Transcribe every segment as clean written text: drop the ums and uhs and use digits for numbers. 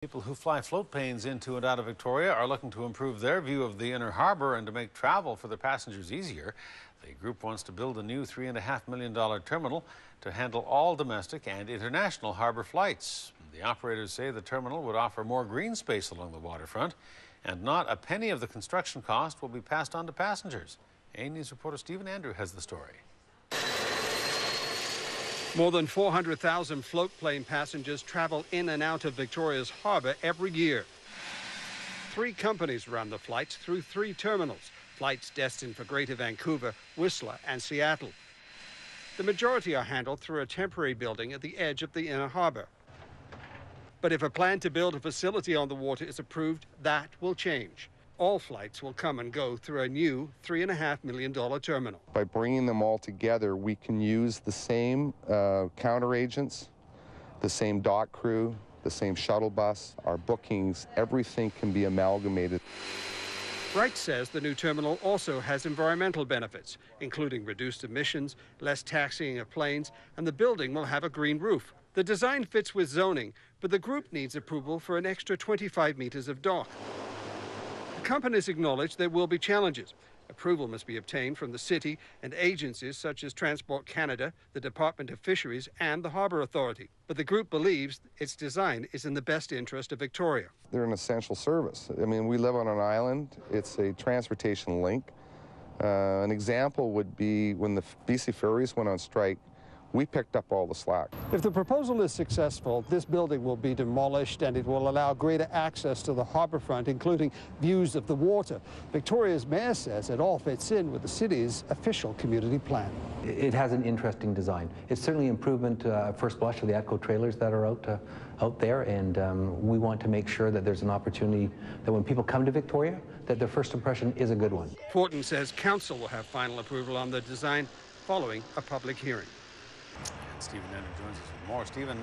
People who fly float planes into and out of Victoria are looking to improve their view of the inner harbour and to make travel for their passengers easier. The group wants to build a new $3.5 million terminal to handle all domestic and international harbour flights. The operators say the terminal would offer more green space along the waterfront, and not a penny of the construction cost will be passed on to passengers. A News reporter Stephen Andrew has the story. More than 400,000 float plane passengers travel in and out of Victoria's harbour every year. 3 companies run the flights through 3 terminals, flights destined for Greater Vancouver, Whistler and Seattle. The majority are handled through a temporary building at the edge of the inner harbour. But if a plan to build a facility on the water is approved, that will change. All flights will come and go through a new $3.5 million terminal. By bringing them all together, we can use the same counter agents, the same dock crew, the same shuttle bus, our bookings, everything can be amalgamated. Wright says the new terminal also has environmental benefits, including reduced emissions, less taxiing of planes, and the building will have a green roof. The design fits with zoning, but the group needs approval for an extra 25 metres of dock. Companies acknowledge there will be challenges. Approval must be obtained from the city and agencies such as Transport Canada, the Department of Fisheries and the Harbour Authority. But the group believes its design is in the best interest of Victoria. They're an essential service. I mean, we live on an island. It's a transportation link. An example would be when the BC ferries went on strike, we picked up all the slack. If the proposal is successful, this building will be demolished and it will allow greater access to the harbourfront, including views of the water. Victoria's mayor says it all fits in with the city's official community plan. It has an interesting design. It's certainly improvement at first blush of the Atco trailers that are out there, and we want to make sure that there's an opportunity that when people come to Victoria, that their first impression is a good one. Fortin says council will have final approval on the design following a public hearing. Stephen Andrew joins us with more. Stephen,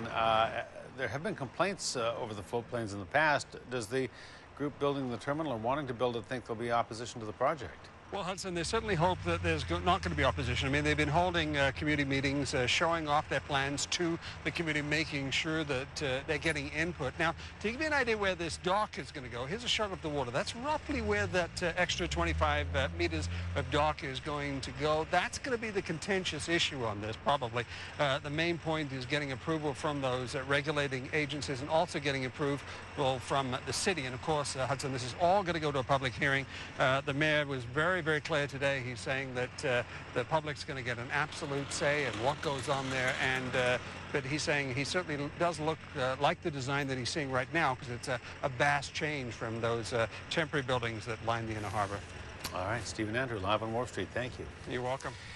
there have been complaints over the float planes in the past. Does the group building the terminal or wanting to build it think there'll be opposition to the project? Well, Hudson, they certainly hope that there's not going to be opposition. I mean, they've been holding community meetings, showing off their plans to the community, making sure that they're getting input. Now, to give you an idea where this dock is going to go, here's a shot of the water. That's roughly where that extra 25 meters of dock is going to go. That's going to be the contentious issue on this, probably. The main point is getting approval from those regulating agencies and also getting approval from the city. And, of course, Hudson, this is all going to go to a public hearing. The mayor was very clear today. He's saying that the public's going to get an absolute say in what goes on there, and but he's saying he certainly does look like the design that he's seeing right now, because it's a vast change from those temporary buildings that line the inner harbour. All right, Stephen Andrew, live on Wharf Street. Thank you. You're welcome.